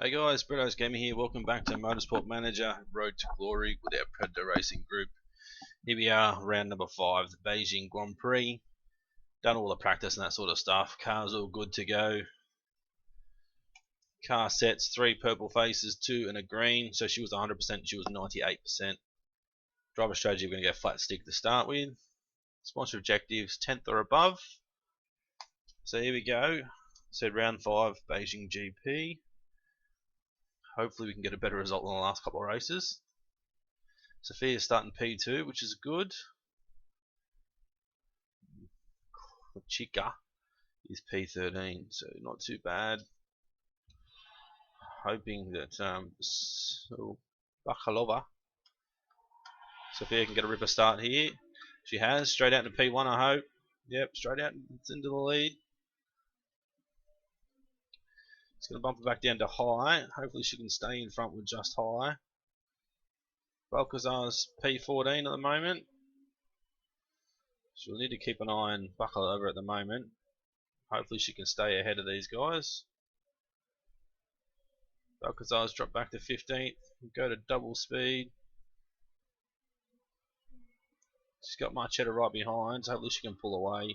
Hey guys, Bretto's Gaming here. Welcome back to Motorsport Manager, Road to Glory with our Predator Racing group. Here we are, round number 5, the Beijing Grand Prix. Done all the practice and that sort of stuff. Car's all good to go. Car sets, 3 purple faces, 2 and a green. So she was 100%, she was 98%. Driver strategy, we're going to go flat stick to start with. Sponsor objectives, 10th or above. So here we go. So round 5, Beijing GP. Hopefully we can get a better result than the last couple of races. Sophia's starting P2, which is good. Chica is P13, so not too bad. Hoping that Bakalova, Sophia can get a ripper start here. She has, straight out to P1 I hope. Yep, straight out, it's into the lead. It's going to bump her back down to high. Hopefully she can stay in front with just high. Balcazar's P14 at the moment. She'll need to keep an eye on Bakalova at the moment. Hopefully she can stay ahead of these guys. Balcazar's dropped back to 15th. Go to double speed. She's got Marchetta right behind, so hopefully she can pull away.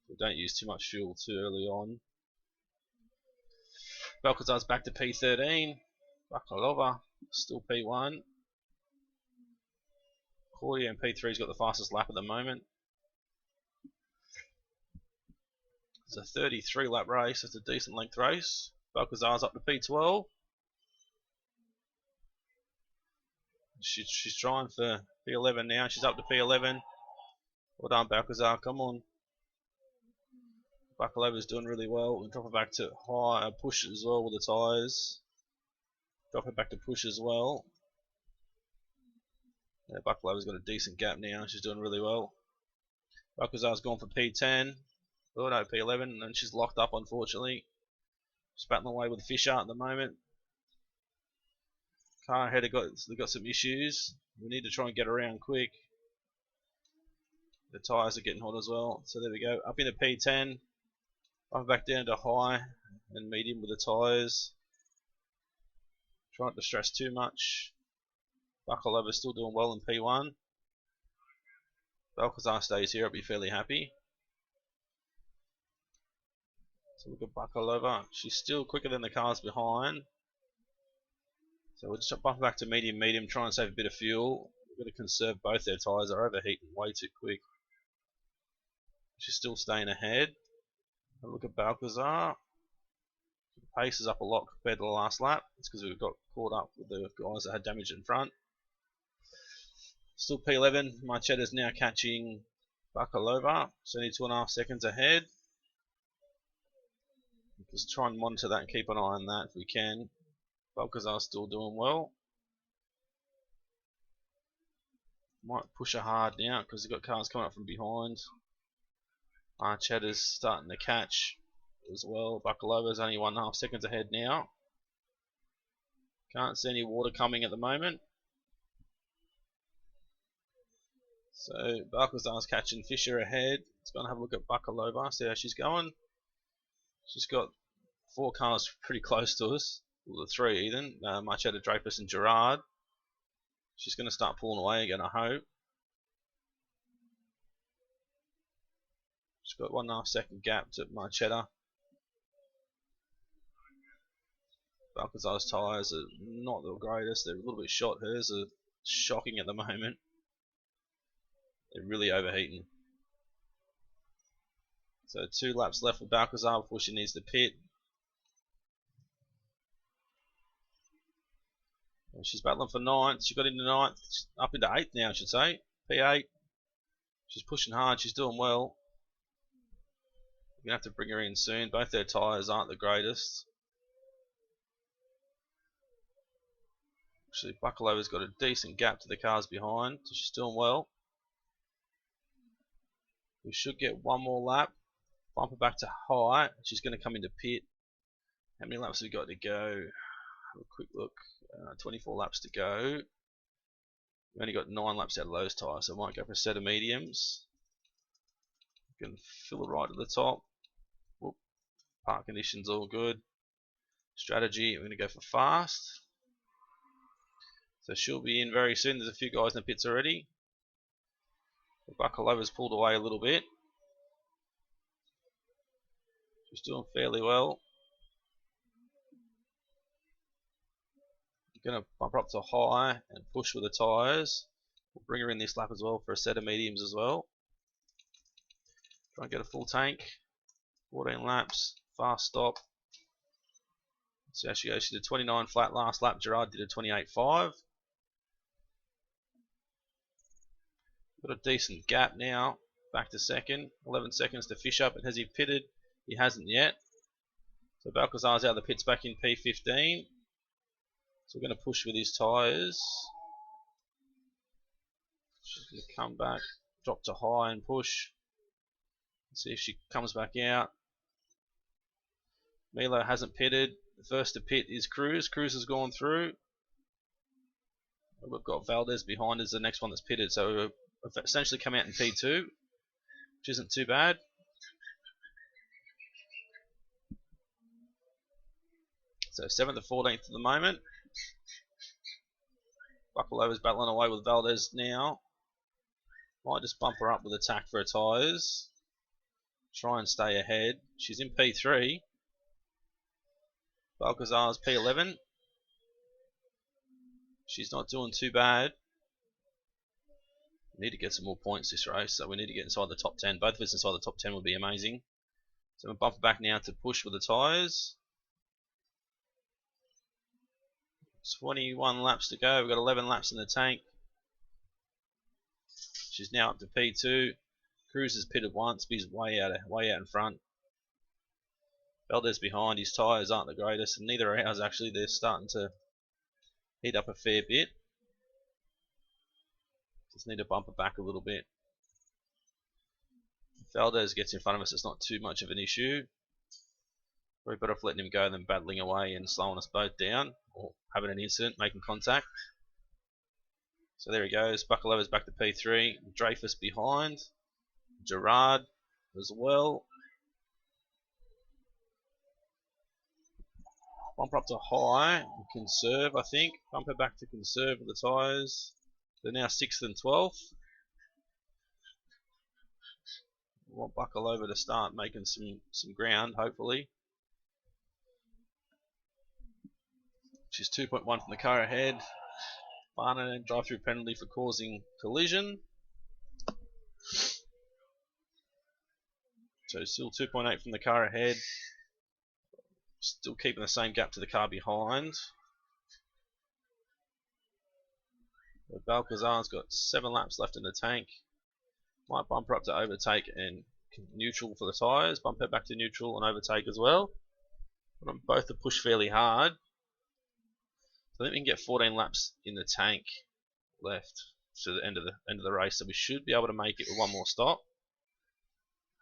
We don't use too much fuel too early on. Balcazar's back to P13. Bakalova still P1. Claudia and P3's got the fastest lap at the moment. It's a 33 lap race. It's a decent length race. Balcazar's up to P12. She's trying for P11 now. She's up to P11. Well done, Balcazar. Come on. Bakalova's doing really well. We'll drop her back to high, push as well with the tyres. Drop her back to push as well. Yeah, Bakalova's got a decent gap now. She's doing really well. Balcazar's gone for P10. Oh no, P11, and she's locked up unfortunately. She's battling away with Fisher at the moment. Car ahead have got some issues. We need to try and get around quick. The tyres are getting hot as well. So there we go. Up into P10. I'm back down to high and medium with the tyres. Try not to stress too much. Bakalova's still doing well in P1. Balcazar stays here, I'll be fairly happy. So look at Bakalova. She's still quicker than the cars behind. So we'll just bump back to medium, try and save a bit of fuel. We've got to conserve both their tyres, they're overheating way too quick. She's still staying ahead. And look at Balcazar. The pace is up a lot compared to the last lap. It's because we've got caught up with the guys that had damage in front. Still P11. Marchetta's now catching Bakalova. So only 2.5 seconds ahead. Just try and monitor that and keep an eye on that if we can. Balcazar's still doing well. Might push her hard now because they've got cars coming up from behind. Marchetta's starting to catch as well. Bakalova's only 1.5 seconds ahead now. Can't see any water coming at the moment. So Balcazar's catching Fisher ahead. Let's go and have a look at Bakalova, see how she's going. She's got 4 cars pretty close to us. Well, the 3 even. Marchetta, Drapus and Gerard. She's going to start pulling away again, I hope. She's got 1.5 second gap to Marchetta. Balcazar's tyres are not the greatest. They're a little bit short. Hers are shocking at the moment. They're really overheating. So 2 laps left for Balcazar before she needs to pit. And she's battling for 9th. She got into 9th. She's up into 8th now, I should say. P8. She's pushing hard. She's doing well. We're going to have to bring her in soon. Both their tyres aren't the greatest. Actually, Bakalova's got a decent gap to the cars behind, so she's doing well. We should get 1 more lap. Bump her back to high. She's going to come into pit. How many laps have we got to go? Have a quick look. 24 laps to go. We've only got 9 laps out of those tyres, so I might go for a set of mediums. We can fill it right at the top. Whoop. Park conditions all good. Strategy, we're going to go for fast. So she'll be in very soon. There's a few guys in the pits already. The Bakalova's pulled away a little bit. She's doing fairly well. Going to bump her up to high and push with the tyres. We'll bring her in this lap as well for a set of mediums as well. Try and get a full tank. 14 laps, fast stop. See how she goes. She did 29 flat last lap. Gerard did a 28.5. Got a decent gap now. Back to second. 11 seconds to fish up. And has he pitted? He hasn't yet. So Balcazar's out of the pits back in P15. So we're going to push with his tyres. She's going to come back, drop to high and push. See if she comes back out. Milo hasn't pitted. The first to pit is Cruz. Cruz has gone through. We've got Valdez behind us, the next one that's pitted. So we've essentially come out in P2, which isn't too bad. So 7th to 14th at the moment. Bakalova's battling away with Valdez now. Might just bump her up with attack for her tyres. Try and stay ahead. She's in P3. Balcazar's P11. She's not doing too bad. We need to get some more points this race, so we need to get inside the top 10. Both of us inside the top 10 would be amazing. So we'll bump back now to push with the tyres. 21 laps to go. We've got 11 laps in the tank. She's now up to P2. Cruz has pitted once, but he's way out in front. Valdez behind. His tyres aren't the greatest, and neither are ours actually. They're starting to heat up a fair bit. Just need to bump it back a little bit. If Valdez gets in front of us, it's not too much of an issue. We're better off letting him go than battling away and slowing us both down, or having an incident, making contact. So there he goes. Bakalova's back to P3. Dreyfus behind. Gerard as well. Bump her up to high. Conserve, I think. Bump her back to conserve with the tyres. They're now 6th and 12th. We want Bakalova to start making some ground, hopefully. She's 2.1 from the car ahead. Barnett drive-through penalty for causing collision. So still 2.8 from the car ahead. Still keeping the same gap to the car behind. But Balcazar's got 7 laps left in the tank. Might bump her up to overtake and neutral for the tyres. Bump her back to neutral and overtake as well. But both to push fairly hard. So I think we can get 14 laps in the tank left to the end of the race. So we should be able to make it with one more stop.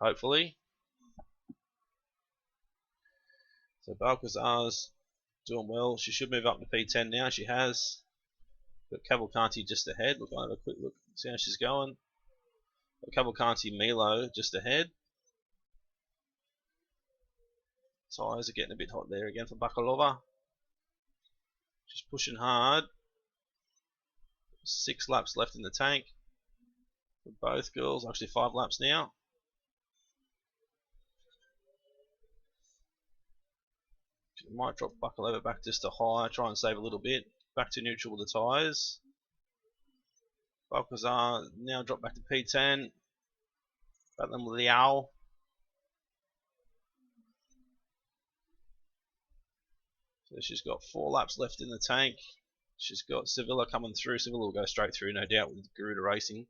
Hopefully. So Balcazar's doing well. She should move up to P10 now. She has. Got Cavalcanti just ahead. We'll go have a quick look, see how she's going. Got Cavalcanti Milo just ahead. Tyres are getting a bit hot there again for Bakalova. She's pushing hard. 6 laps left in the tank for both girls. Actually 5 laps now. Might drop Bakalova back just to high, try and save a little bit. Back to neutral with the tyres. Balcazar now drop back to P10. Battling with Liao. So she's got 4 laps left in the tank. She's got Sevilla coming through. Sevilla will go straight through, no doubt, with Garuda Racing.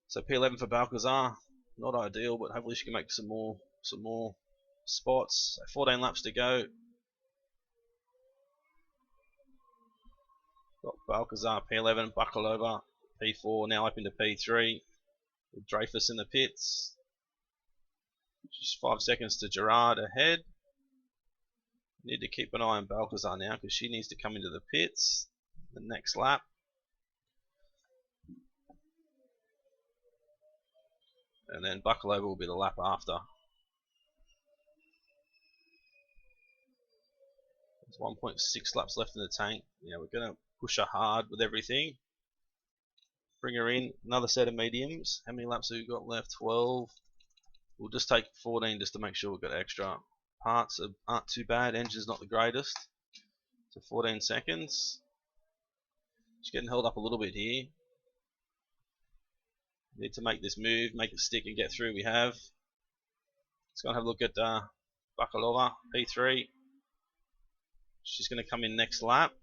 So P11 for Balcazar. Not ideal, but hopefully she can make some more spots. So 14 laps to go. Got Balcazar P11, Bakalova P4, now up into P3 with Dreyfus in the pits. Just 5 seconds to Gerard ahead. Need to keep an eye on Balcazar now because she needs to come into the pits the next lap. And then Bakalova will be the lap after. 1.6 laps left in the tank. Yeah, we're going to push her hard with everything. Bring her in. Another set of mediums. How many laps have we got left? 12. We'll just take 14 just to make sure we've got extra. Parts aren't too bad. Engine's not the greatest. So 14 seconds. Just getting held up a little bit here. Need to make this move, make it stick and get through. We have. Let's go and have a look at Bakalova, P3. She's going to come in next lap.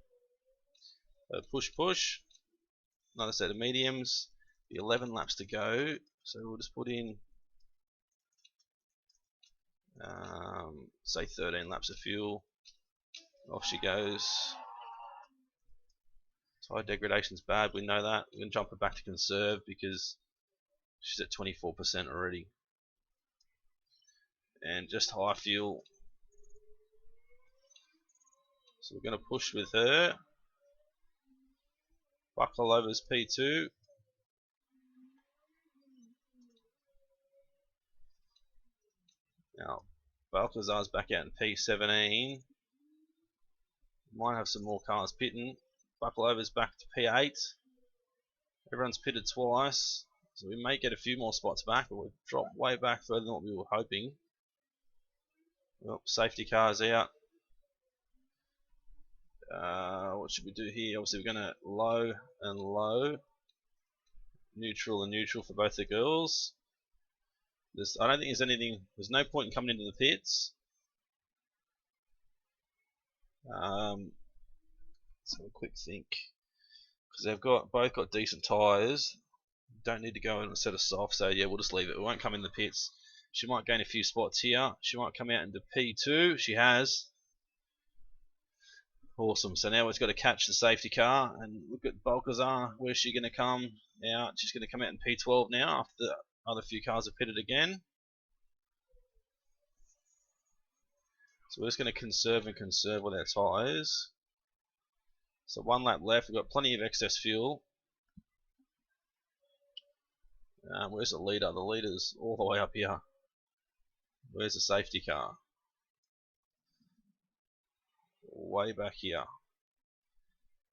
Push, push. Another set of mediums. The 11 laps to go. So we'll just put in, say 13 laps of fuel. Off she goes. Tire degradation's bad, we know that. We're going to jump her back to conserve because she's at 24% already. And just high fuel. So we're going to push with her. Bakalova's P2. Now, Balcazar's back out in P17. Might have some more cars pitting. Bakalova's back to P8. Everyone's pitted twice. So we may get a few more spots back, but we've dropped way back further than what we were hoping. Well, safety car's out. What should we do here? Obviously we're going to low and low. Neutral and neutral for both the girls. I don't think there's no point in coming into the pits. Let's have a quick think. Because they've both got decent tyres. Don't need to go in and set us off, so yeah, we'll just leave it. We won't come in the pits. She might gain a few spots here. She might come out into P2. She has. Awesome. So now we've got to catch the safety car and look at Balcazar. Where's she going to come out? She's going to come out in P12 now after the other few cars have pitted again. So we're just going to conserve with our tyres. So 1 lap left. We've got plenty of excess fuel. Where's the leader? The leader's all the way up here. Where's the safety car? Way back here.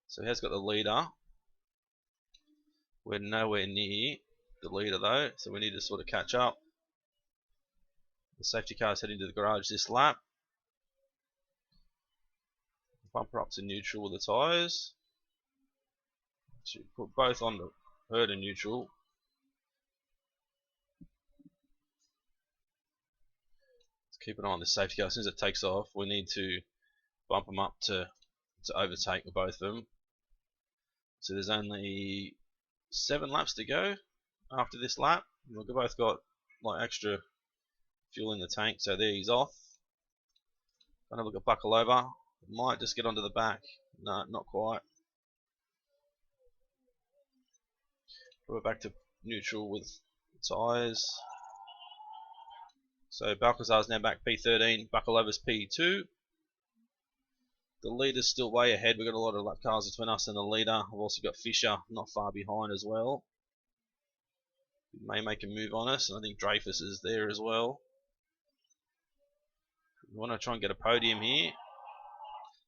So he has got the leader. We're nowhere near the leader though, so we need to sort of catch up. The safety car is heading to the garage this lap. Bump her up to neutral with the tyres. Should put both on her to neutral. Let's keep an eye on this safety car. As soon as it takes off, we need to bump them up to overtake with both of them. So there's only 7 laps to go after this lap. We've both got like extra fuel in the tank, so there he's off. Gonna look at Bakalova. Might just get onto the back. No, not quite. Put it back to neutral with tyres. So Balcazar's now back P13. Bakalova's P2. The leader's still way ahead. We've got a lot of lap cars between us and the leader. We've also got Fisher not far behind as well. He may make a move on us, and I think Dreyfus is there as well. We want to try and get a podium here.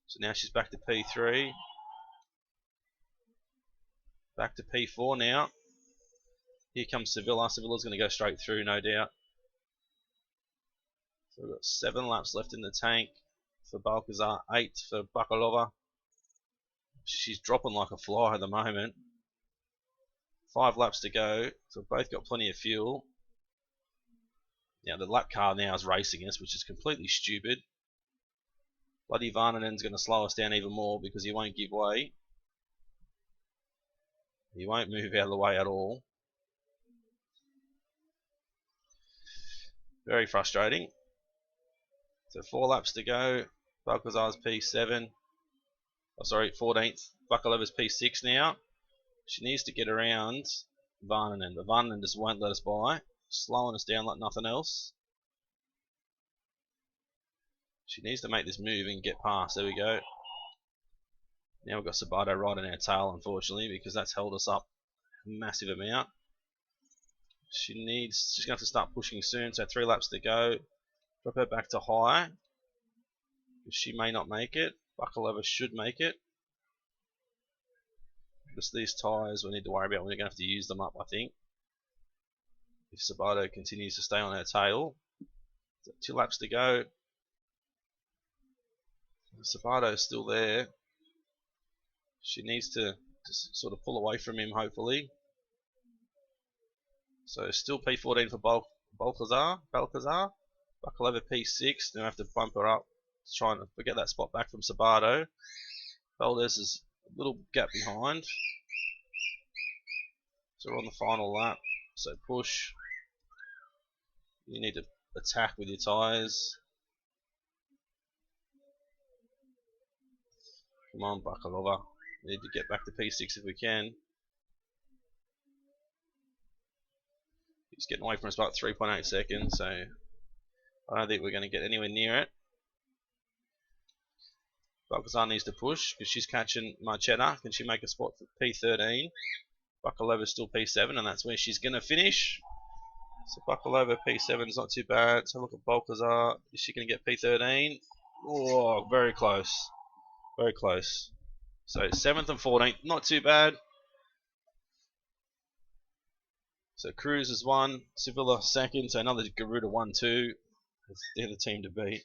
So now she's back to P3. Back to P4 now. Here comes Sevilla. Sevilla's going to go straight through, no doubt. So we've got 7 laps left in the tank for Balcazar, 8 for Bakalova. She's dropping like a fly at the moment. 5 laps to go, so we've both got plenty of fuel. Now the lap car now is racing us, which is completely stupid. Bloody Varnanen's going to slow us down even more because he won't give way. He won't move out of the way at all. Very frustrating. So 4 laps to go. Balcazar's P7. Oh, sorry, 14th. Bakalova's P6 now. She needs to get around Varnanen, but Varnanen just won't let us by. Slowing us down like nothing else. She needs to make this move and get past. There we go. Now we've got Sabato right on our tail, unfortunately, because that's held us up a massive amount. She's going to have to start pushing soon, so 3 laps to go. Drop her back to high. She may not make it. Buckle lever should make it. Just these tyres we need to worry about. We're going to have to use them up, I think. If Sabato continues to stay on our tail. So 2 laps to go. Sabato's still there. She needs to sort of pull away from him, hopefully. So still P14 for Balcazar. Buckle over P6. Then I have to bump her up to try and get that spot back from Sabato. Valdez is a little gap behind. So we're on the final lap. So push. You need to attack with your tyres. Come on, Bakalova. We need to get back to P6 if we can. He's getting away from us about 3.8 seconds, so I don't think we're going to get anywhere near it. Balcazar needs to push because she's catching Marchetta. Can she make a spot for P13? Bakalova's still P7, and that's where she's going to finish. So Bakalova P7 is not too bad. So look at Balcazar. Is she going to get P13? Oh, very close. Very close. So 7th and 14th, not too bad. So Cruz is 1, Sevilla 2nd, so another Garuda 1-2. They're the team to beat.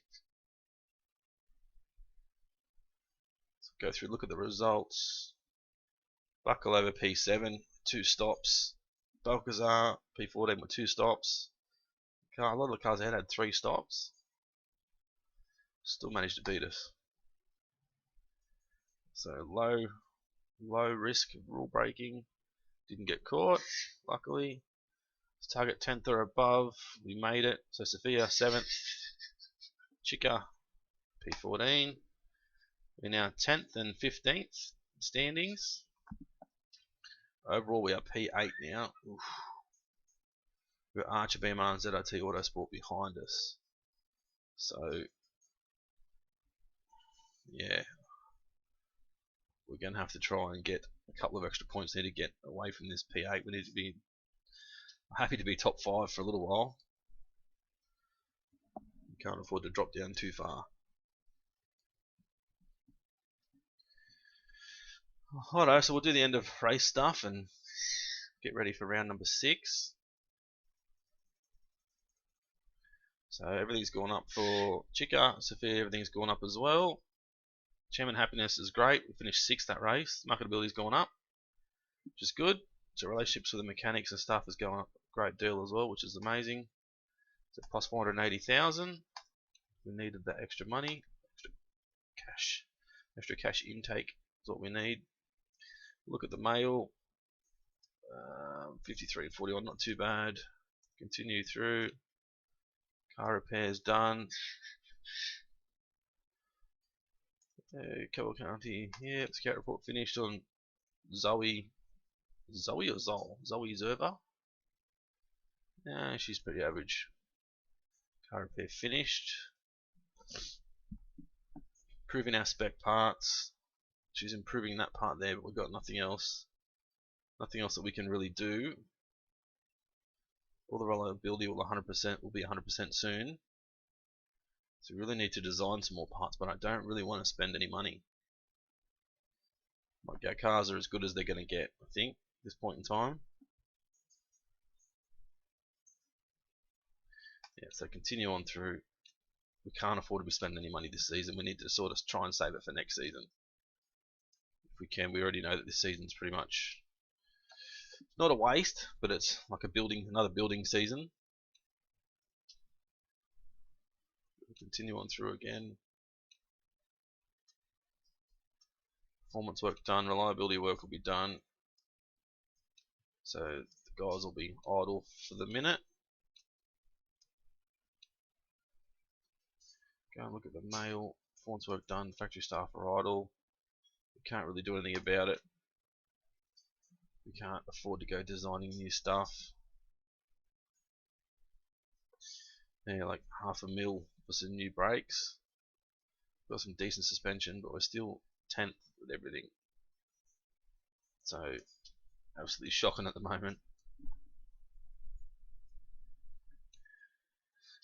So go through, look at the results. Bakalova P7, 2 stops. Balcazar P14 with 2 stops. A lot of the cars ahead had 3 stops. Still managed to beat us. So low risk of rule breaking. Didn't get caught, luckily. Target 10th or above, we made it. So Sophia 7th, Chica P14. We're now 10th and 15th standings. Overall, we are P8 now. Oof. We've got Archer, BMR, and ZRT Autosport behind us. So, yeah, we're going to have to try and get a couple of extra points there to get away from this P8. We need to be happy to be top 5 for a little while. We can't afford to drop down too far. Alright, so we'll do the end of race stuff and get ready for round number 6. So everything's gone up for Chica, Sophia, everything's gone up as well. Chairman Happiness is great. We finished 6th that race. Marketability's gone up, which is good. So relationships with the mechanics and stuff is going up a great deal as well, which is amazing. So plus 480,000. We needed that extra money, extra cash intake is what we need. Look at the mail. 53 and 41, not too bad. Continue through. Car repairs done. Cover County, yeah, scout report finished on Zoe or Zol? Zoe Zerva. Yeah, she's pretty average. Car repair finished. Improving our spec parts. She's improving that part there, but we've got nothing else. Nothing else that we can really do. All the reliability will be 100% soon. So we really need to design some more parts, but I don't really want to spend any money. Like our cars are as good as they're going to get, I think, at this point in time. Yeah, so continue on through. We can't afford to be spending any money this season. We need to sort of try and save it for next season. If we can, we already know that this season's pretty much not a waste, but it's like another building season. We'll continue on through again. Performance work done, reliability work will be done. So the guys will be idle for the minute. Go and look at the mail. Performance work done, factory staff are idle. We can't really do anything about it. We can't afford to go designing new stuff. Yeah, like $500,000 for some new brakes. Got some decent suspension, but we're still 10th with everything. So absolutely shocking at the moment.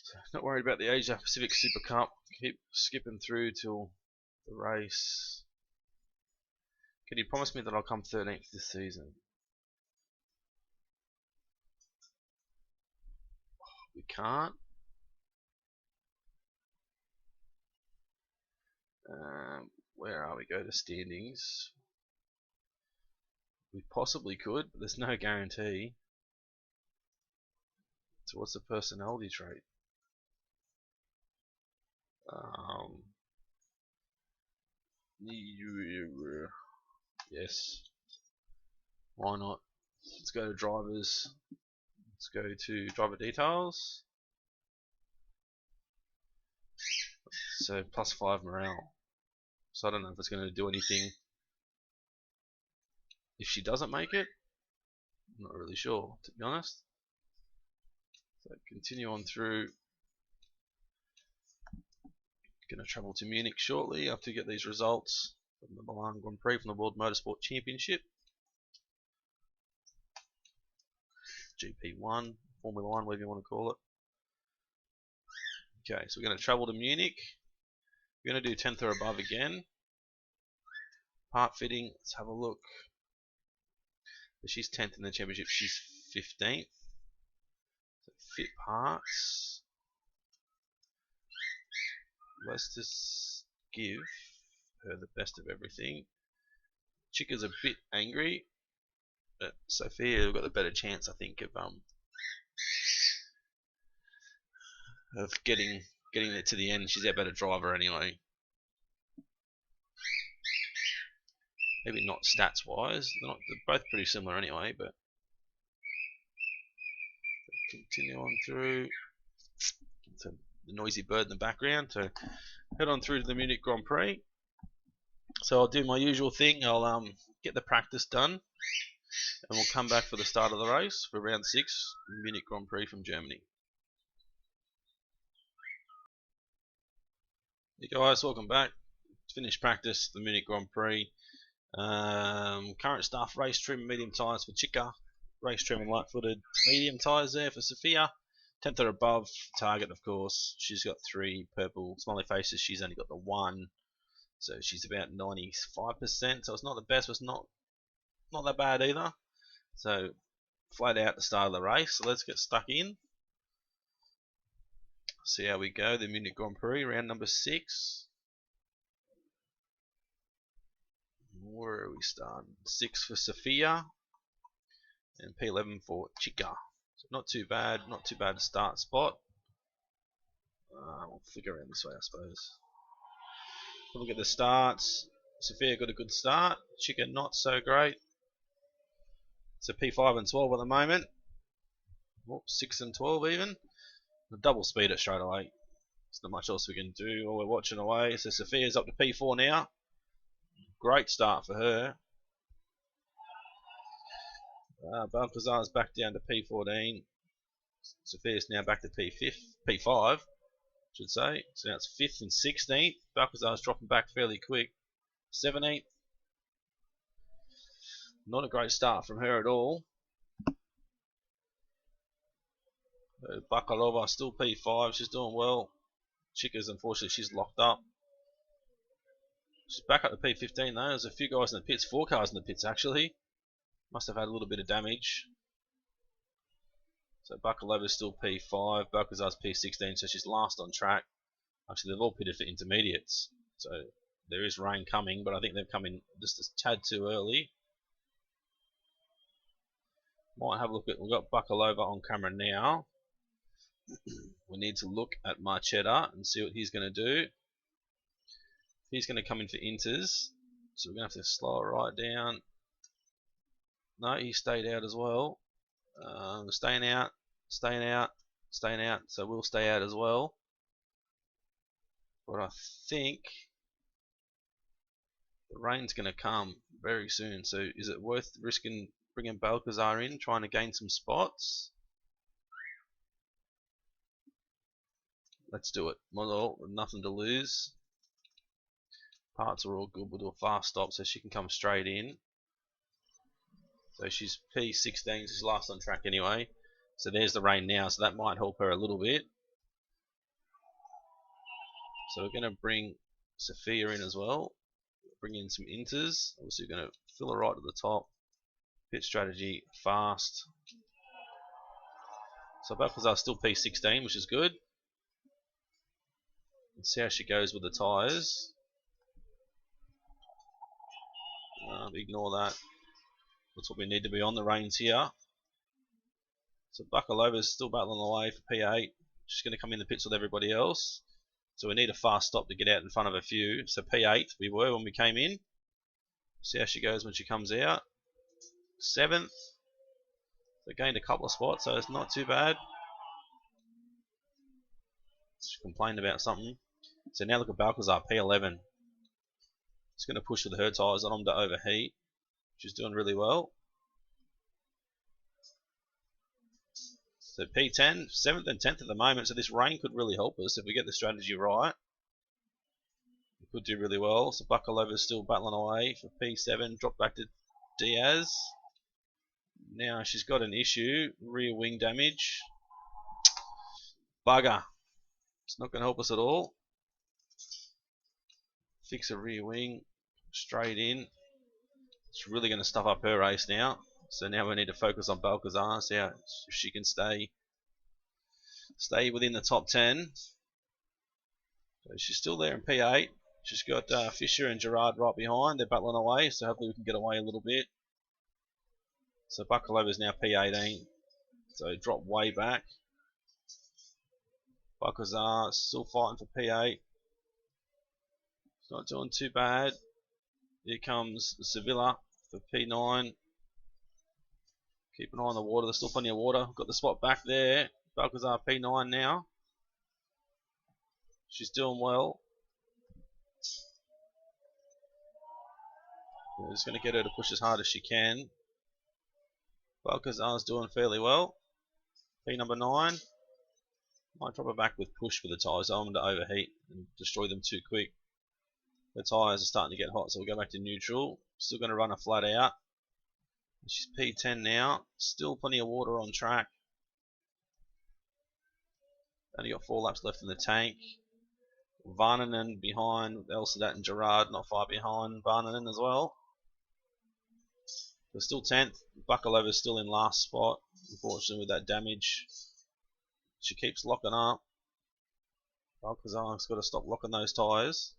So not worried about the Asia Pacific Super Cup. Keep skipping through till The race. Can you promise me that I'll come 13th this season? We can't. Where are we? Go to standings. We possibly could, but there's no guarantee. So what's the personality trait? Yes. Why not? Let's go to drivers. Let's go to driver details. So +5 morale. So I don't know if it's going to do anything if she doesn't make it. I'm not really sure, to be honest. So continue on through. Going to travel to Munich shortly after you get these results from the Milan Grand Prix from the World Motorsport Championship. GP1, Formula 1, whatever you want to call it. Okay, so we're going to travel to Munich. We're going to do 10th or above again. Part fitting, let's have a look. So she's 10th in the championship, she's 15th. So fit parts. Let's just give her the best of everything. Chica's a bit angry, but Sophia got a better chance, I think, of getting it to the end. She's our better driver anyway. Maybe not stats wise. They're both pretty similar anyway, but continue on through. It's a noisy bird in the background. So head on through to the Munich Grand Prix. So I'll do my usual thing. I'll get the practice done, and we'll come back for the start of the race for round 6, Munich Grand Prix from Germany. Hey guys, welcome back. Finished practice, the Munich Grand Prix. Current staff race trim, medium tyres for Chica. Race trim and light footed. Medium tyres there for Sophia. 10th or above target, of course. She's got 3 purple smiley faces. She's only got the 1. So she's about 95%. So it's not the best, but it's not that bad either. So flat out the start of the race. So let's get stuck in. See how we go. The Munich Grand Prix, round number 6. Where are we starting? 6 for Sophia and P11 for Chica. So not too bad to start spot. We'll figure around this way, I suppose. Look at the starts. Sophia got a good start. Chica not so great. So P5 and 12 at the moment. Oh, 6 and 12 even. We'll double speed it straight away. There's not much else we can do while we're watching away. So Sophia's up to P4 now. Great start for her. Balcazar's back down to P14. Sophia's now back to P5, should say. So now it's 5th and 16th. Balcazar's dropping back fairly quick. 17th. Not a great start from her at all. Bakalova still P5. She's doing well. Chica's, unfortunately, she's locked up. She's back up to P15 though. There's a few guys in the pits, 4 cars in the pits actually. Must have had a little bit of damage. So Bakalova's still P5, Balcazar's P16, so she's last on track. Actually, they've all pitted for intermediates. So there is rain coming, but I think they've come in just a tad too early. Might have a look at, we've got Bakalova on camera now. We need to look at Marchetta and see what he's going to do. He's going to come in for inters, so we're going to have to slow it right down. No, he stayed out as well. Staying out, so we'll stay out as well. But I think the rain's going to come very soon, so is it worth risking bringing Balcazar in, trying to gain some spots? Let's do it. Nothing to lose. Parts are all good. We'll do a fast stop so she can come straight in. So she's P16, she's last on track anyway. So there's the rain now, so that might help her a little bit. So we're going to bring Sophia in as well. Bring in some inters. Obviously, we're going to fill her right at the top. Pit strategy, fast. So Balcazar's still P16, which is good. Let's see how she goes with the tyres. Ignore that. That's what we need to be on the reins here. So Bakalova's still battling away for P8. She's going to come in the pits with everybody else. So we need a fast stop to get out in front of a few. So P8 we were when we came in. See how she goes when she comes out. 7th. So gained a couple of spots, so it's not too bad. She complained about something. So now look at Balcazar, P11. It's going to push with her tyres on them to overheat. She's doing really well. So P10, 7th and 10th at the moment, so this rain could really help us if we get the strategy right. We could do really well. So Bakalova's still battling away for P7, drop back to Diaz. Now she's got an issue, rear wing damage. Bugger. It's not going to help us at all. Fix a rear wing, straight in. It's really going to stuff up her race now. So now we need to focus on Balcazar, see how if she can stay within the top 10. So she's still there in P8. She's got Fisher and Gerard right behind. They're battling away, so hopefully we can get away a little bit. So Bakalova is now P18. So drop way back. Balcazar still fighting for P8. It's not doing too bad. Here comes Sevilla for P9. Keep an eye on the water. There's still plenty of water. Got the spot back there. Balcazar P9 now. She's doing well. We're just going to get her to push as hard as she can. Balcazar's doing fairly well. P number 9. Might drop her back with push for the tyres. I don't want them to overheat and destroy them too quick. The tyres are starting to get hot, so we'll go back to neutral. Still going to run her flat out. She's P10 now. Still plenty of water on track. Only got 4 laps left in the tank. Varnanen behind Elsadat and Gerard, not far behind Varnanen as well. We're still 10th. Bakalova's still in last spot, unfortunately, with that damage. She keeps locking up. Balcazar's got to stop locking those tyres.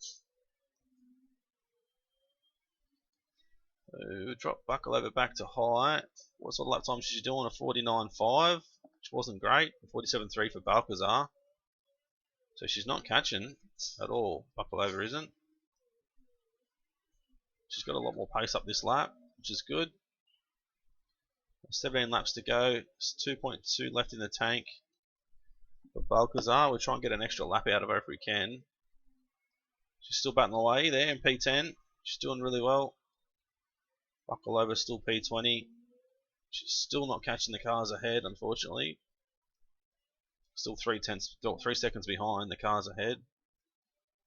So drop Bakalova back to high. What sort of lap time she's doing? A 49.5, which wasn't great. 47.3 for Balcazar. So she's not catching at all. Bakalova isn't. She's got a lot more pace up this lap, which is good. 17 laps to go. It's 2.2 left in the tank. For Balcazar, we'll try and get an extra lap out of her if we can. She's still battling away there in P10. She's doing really well. Bakalova's still P20. She's still not catching the cars ahead, unfortunately. Still 3 seconds behind the cars ahead.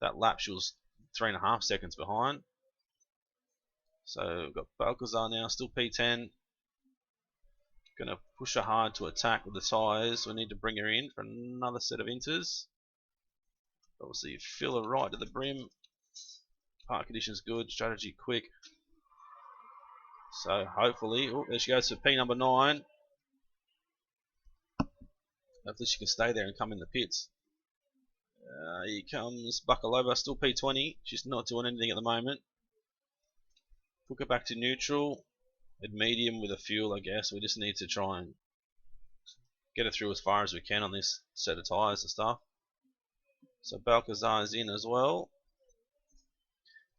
That lap she was 3.5 seconds behind. So we've got Balcazar now, still P10. Going to push her hard to attack with the tyres. We need to bring her in for another set of inters. Obviously fill her right to the brim. Park conditions good, strategy quick. So hopefully, oh, there she goes to P number 9. Hopefully she can stay there and come in the pits. Here comes Bakalova, still P20. She's not doing anything at the moment. Hook her back to neutral. At medium with a fuel, I guess. We just need to try and get her through as far as we can on this set of tyres and stuff. So Balcazar is in as well.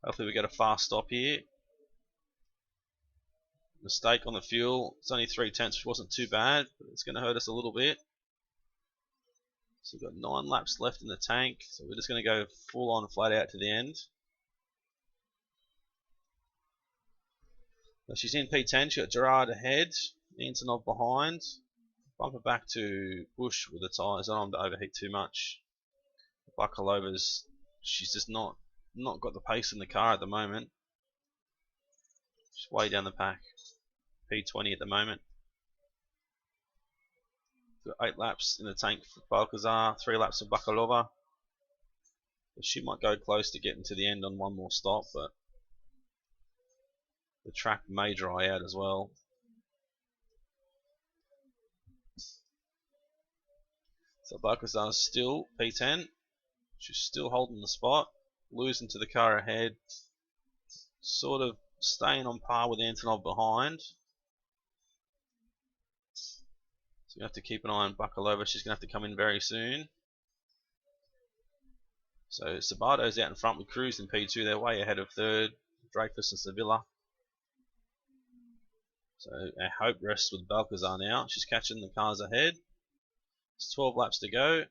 Hopefully we get a fast stop here. Mistake on the fuel. It's only 3/10, which wasn't too bad, but it's going to hurt us a little bit. So we've got 9 laps left in the tank, so we're just going to go full on flat out to the end. So she's in P10, she's got Gerard ahead, Antonov behind. Bump her back to push with the tyres, I don't want to overheat too much. Bakalova's, she's just not got the pace in the car at the moment. She's way down the pack. P20 at the moment. Got 8 laps in the tank for Balcazar, 3 laps for Bakalova. She might go close to getting to the end on one more stop, but the track may dry out as well. So Balcazar's still P10. She's still holding the spot, losing to the car ahead, sort of staying on par with Antonov behind. So you have to keep an eye on Bakalova. She's going to have to come in very soon. So Sabato's out in front with Cruz in P2. They're way ahead of third. Dreyfus and Sevilla. So our hope rests with Balcazar now. She's catching the cars ahead. It's 12 laps to go.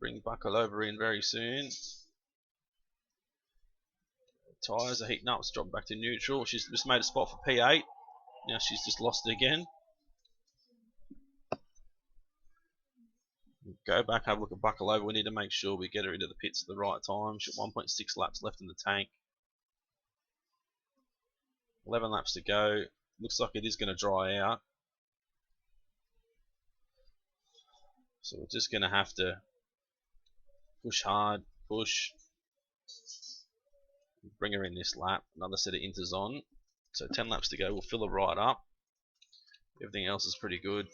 Bring Bakalova in very soon. Tyres are heating up. It's dropping back to neutral. She's just made a spot for P8. Now she's just lost it again. Go back, have a look at Bakalova. We need to make sure we get her into the pits at the right time. She's got 1.6 laps left in the tank. 11 laps to go. Looks like it is going to dry out. So we're just going to have to push hard, push. Bring her in this lap. Another set of inters on. So 10 laps to go. We'll fill her right up. Everything else is pretty good.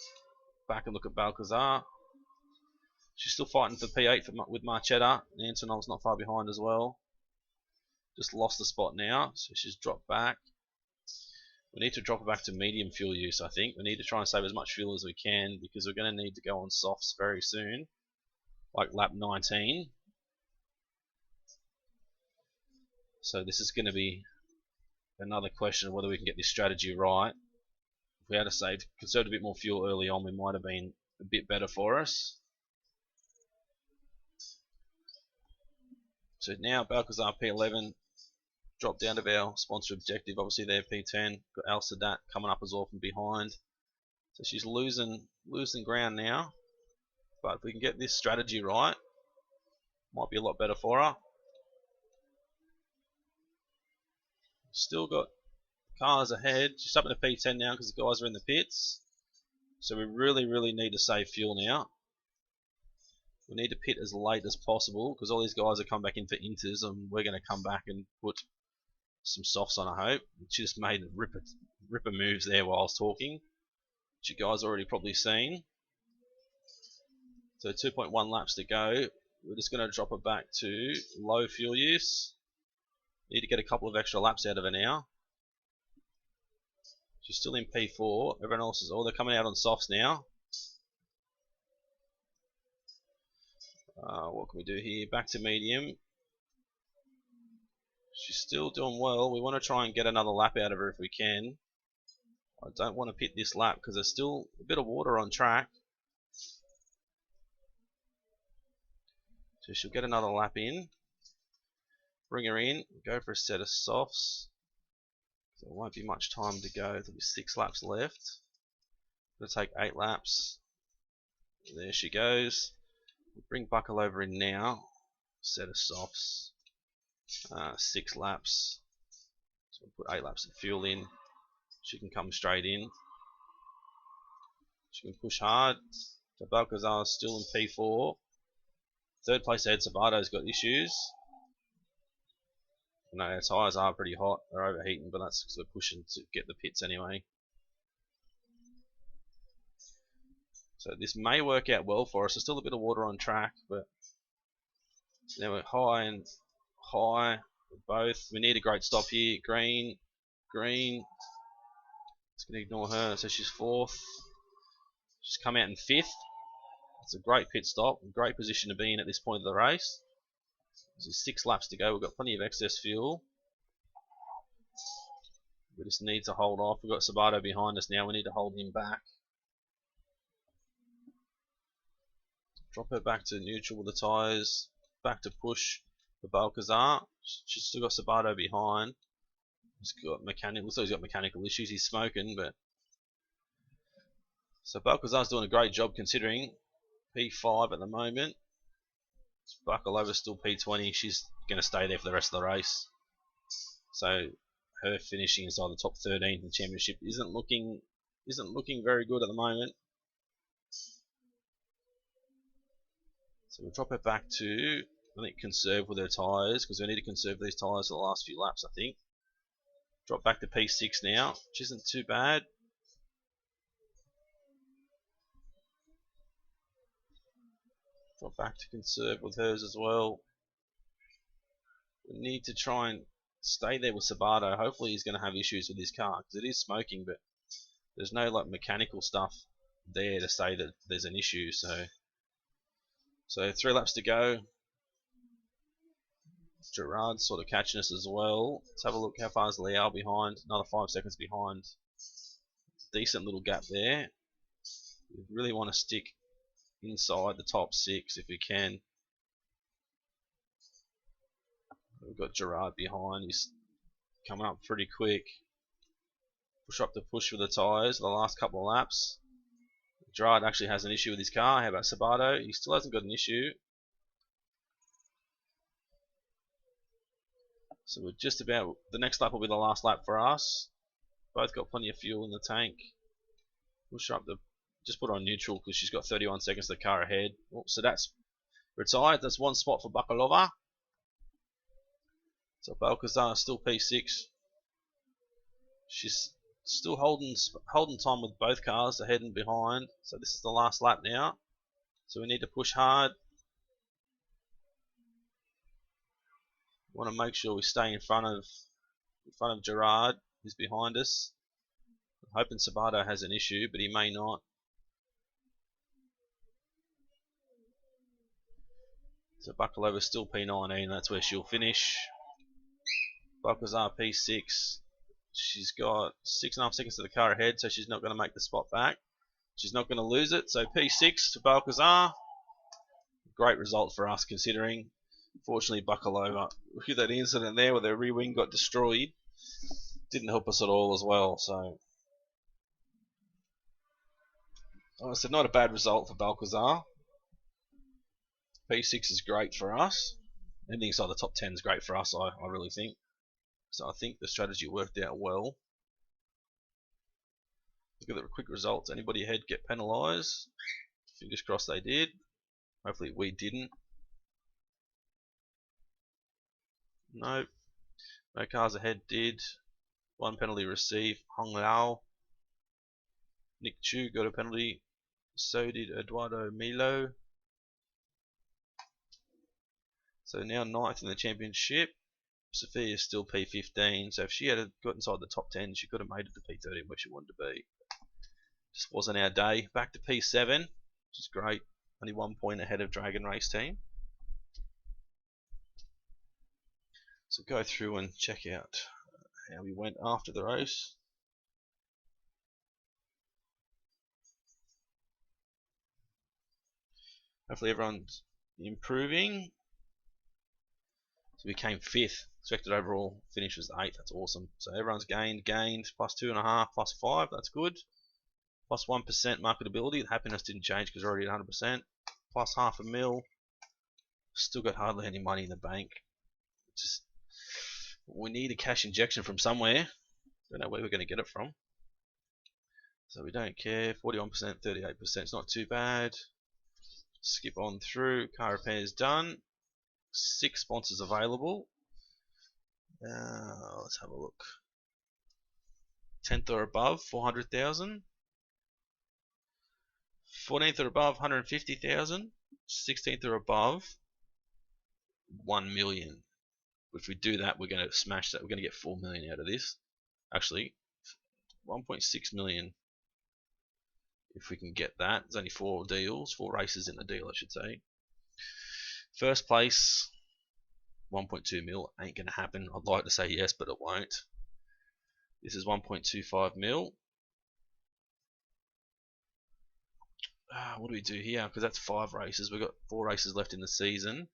Back and look at Balcazar. She's still fighting for P8 with Marchetta. Antonov's not far behind as well. Just lost the spot now, so she's dropped back. We need to drop her back to medium fuel use, I think. We need to try and save as much fuel as we can because we're going to need to go on softs very soon, like lap 19. So this is going to be another question of whether we can get this strategy right. If we had to conserve a bit more fuel early on, we might have been a bit better for us. So now Balcazar P11, drop down to our sponsor objective. Obviously they're P10. Got Al Sadat coming up as well from behind. So she's losing ground now. But if we can get this strategy right, might be a lot better for her. Still got cars ahead. She's up in the P10 now because the guys are in the pits. So we really need to save fuel now. We need to pit as late as possible because all these guys are coming back in for inters and we're going to come back and put some softs on, I hope. She just made ripper moves there while I was talking, which you guys already probably seen. So 2.1 laps to go. We're just going to drop her back to low fuel use. Need to get a couple of extra laps out of her now. She's still in P4. Everyone else is, they're coming out on softs now. What can we do here? Back to medium. She's still doing well. We want to try and get another lap out of her if we can. I don't want to pit this lap because there's still a bit of water on track. So she'll get another lap in. Bring her in. Go for a set of softs. So there won't be much time to go. There'll be 6 laps left. It'll take 8 laps. There she goes. We'll bring Bakalova in now. Set of softs. 6 laps. So we'll put 8 laps of fuel in. She can come straight in. She can push hard. So Balcazar is still in P4. Third place ahead, Sabato's got issues. No, our tyres are pretty hot. They're overheating, but that's because we're pushing to get the pits anyway. So this may work out well for us. There's still a bit of water on track, but now we're high and high. Both. We need a great stop here. Green. It's going to ignore her. So she's 4th. She's come out in 5th. It's a great pit stop. Great position to be in at this point of the race. There's 6 laps to go. We've got plenty of excess fuel. We just need to hold off. We've got Sabato behind us now. We need to hold him back. Drop her back to neutral with the tyres. Back to push for Balcazar. She's still got Sabato behind. Looks like he's got mechanical issues. He's smoking, but so Balcazar's doing a great job considering. P5 at the moment. Bakalova's still P20. She's going to stay there for the rest of the race. So her finishing inside the top 13 in the championship isn't looking very good at the moment. So we'll drop her back to, I think, conserve with her tyres, because we need to conserve these tyres for the last few laps, I think. Drop back to P6 now, which isn't too bad. Drop back to conserve with hers as well. We need to try and stay there with Sabato. Hopefully he's going to have issues with his car, because it is smoking, but there's no like mechanical stuff there to say that there's an issue. So 3 laps to go. Gerard's sort of catching us as well. Let's have a look how far is Liao behind. Another 5 seconds behind. Decent little gap there. We really want to stick inside the top 6 if we can. We've got Gerard behind. He's coming up pretty quick. Push up to push for the tyres the last couple of laps. Gerard actually has an issue with his car. How about Sabato? He still hasn't got an issue. So we're just about, the next lap will be the last lap for us. Both got plenty of fuel in the tank. Push up the, just put her on neutral because she's got 31 seconds to the car ahead. Oh, so that's retired. That's 1 spot for Bakalova. So Balcazar still P6. She's still holding time with both cars ahead and behind. So this is the last lap now. So we need to push hard. We want to make sure we stay in front of Gerard, who's behind us. I'm hoping Sabato has an issue, but he may not. So Bakalova's still P19, that's where she'll finish. Balcazar P6. She's got 6.5 seconds to the car ahead, so she's not going to make the spot back. She's not going to lose it, so P6 to Balcazar. Great result for us considering. Fortunately, Bakalova, look at that incident there where their rear wing got destroyed. Didn't help us at all as well, so. Like I said, not a bad result for Balcazar. P6 is great for us. Anything inside the top 10 is great for us, I really think. So I think the strategy worked out well. Look at the quick results. Anybody ahead get penalised? Fingers crossed they did. Hopefully we didn't. Nope. No cars ahead did. 1 penalty received. Hong Lao. Nick Chu got a penalty. So did Eduardo Milo. So now 9th in the championship. Sophia is still P15, so if she had got inside the top 10, she could have made it to P13 where she wanted to be. Just wasn't our day. Back to P7, which is great. Only 1 point ahead of Dragon Race Team. So go through and check out how we went after the race. Hopefully everyone's improving. So we came 5th. Expected overall finish was 8th. That's awesome. So everyone's gained, plus 2.5, plus 5. That's good. Plus 1% marketability. The happiness didn't change because we're already at 100%. Plus half a mil. Still got hardly any money in the bank. Just we need a cash injection from somewhere. Don't know where we're going to get it from. So we don't care. 41%, 38%. It's not too bad. Skip on through. Car repairs done. 6 sponsors available. Let's have a look. 10th or above, 400,000. 14th or above, 150,000. 16th or above, 1 million. If we do that, we're going to smash that. We're going to get 4 million out of this. Actually, 1.6 million. If we can get that. There's only 4 deals, 4 races in the deal, I should say. First place, 1.2 mil. Ain't going to happen. I'd like to say yes, but it won't. This is 1.25 mil. What do we do here? Because that's 5 races. We've got 4 races left in the season.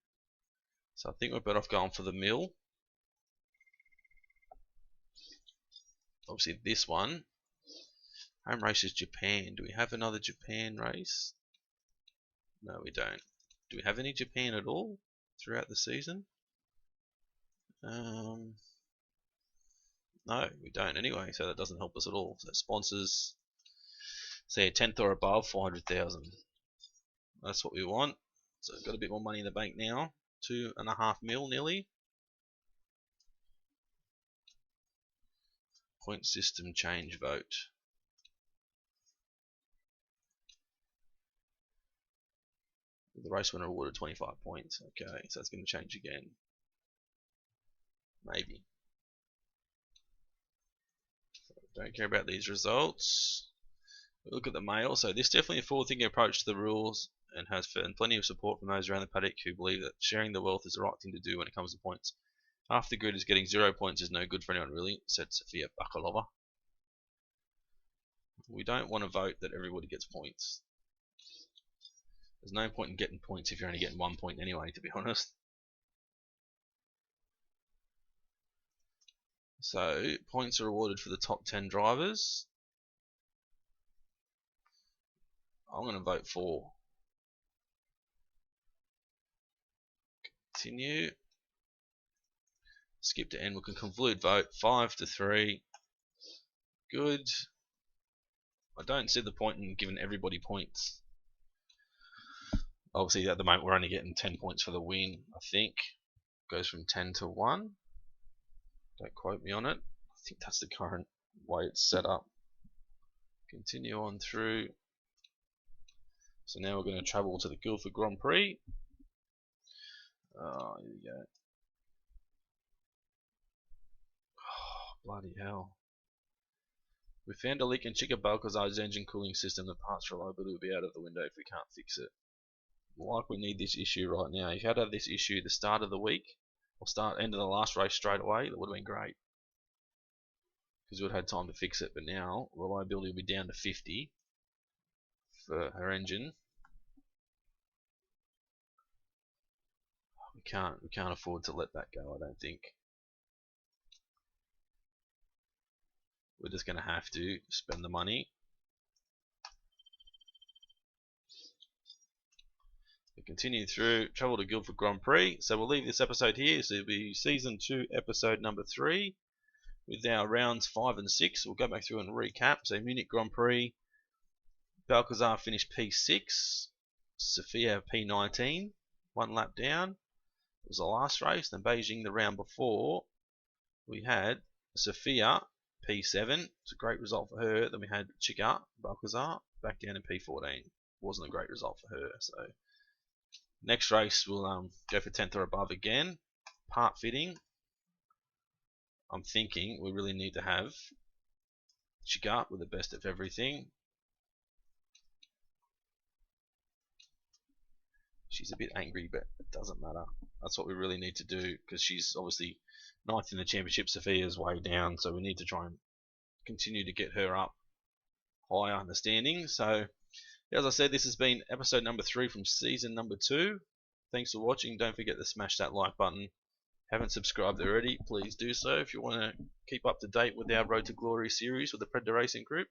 So I think we're better off going for the mil. Obviously this one. Home race is Japan. Do we have another Japan race? No, we don't. Do we have any Japan at all throughout the season? No, we don't anyway, so that doesn't help us at all. So sponsors, say 10th or above, 400,000. That's what we want. So got a bit more money in the bank now. 2.5 mil nearly. Point system change vote. The race winner awarded 25 points. Okay, so it's going to change again. Maybe. So don't care about these results. Look at the mail. So this is definitely a forward-thinking approach to the rules and has found plenty of support from those around the paddock who believe that sharing the wealth is the right thing to do when it comes to points. Half the grid is getting 0 points is no good for anyone really, said Sofia Bakalova. We don't want to vote that everybody gets points. There's no point in getting points if you're only getting 1 point anyway, to be honest. So, points are awarded for the top 10 drivers. I'm going to vote for. Continue. Skip to end. We can conclude vote. 5-3. Good. I don't see the point in giving everybody points. Obviously, at the moment, we're only getting 10 points for the win, I think. Goes from 10 to 1. Don't quote me on it. I think that's the current way it's set up. Continue on through. So now we're going to travel to the Guildford Grand Prix. Oh, here we go. Oh, bloody hell. We found a leak in Chica Balcazar's engine cooling system. The parts reliability will be out of the window if we can't fix it. Like we need this issue right now. If you had this issue the start of the week, or end of the last race straight away, that would have been great. Because we would have had time to fix it, but now reliability will be down to 50 for her engine. We can't afford to let that go, I don't think. We're just gonna have to spend the money. We continue through, travel to Guildford Grand Prix. So we'll leave this episode here. So it'll be season 2, episode number 3, with our rounds 5 and 6. We'll go back through and recap. So Munich Grand Prix, Balcazar finished P6, Sofia P19, 1 lap down. It was the last race. Then Beijing, the round before, we had Sofia P7. It's a great result for her. Then we had Chica Balcazar back down in P14. Wasn't a great result for her. So next race we'll go for 10th or above again. Part fitting. I'm thinking we really need to have Chica with the best of everything. She's a bit angry, but it doesn't matter. That's what we really need to do, because she's obviously 9th in the championship. Sophia's way down, so we need to try and continue to get her up higher in the standings. So, as I said, this has been episode number 3 from season number 2. Thanks for watching. Don't forget to smash that like button. Haven't subscribed already, please do so if you want to keep up to date with our Road to Glory series with the Predator Racing Group.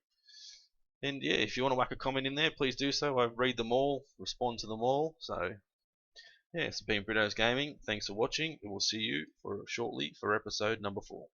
And yeah, if you want to whack a comment in there, please do so. I read them all, respond to them all. So yeah, it's been Brito's Gaming. Thanks for watching, and we'll see you shortly for episode number 4.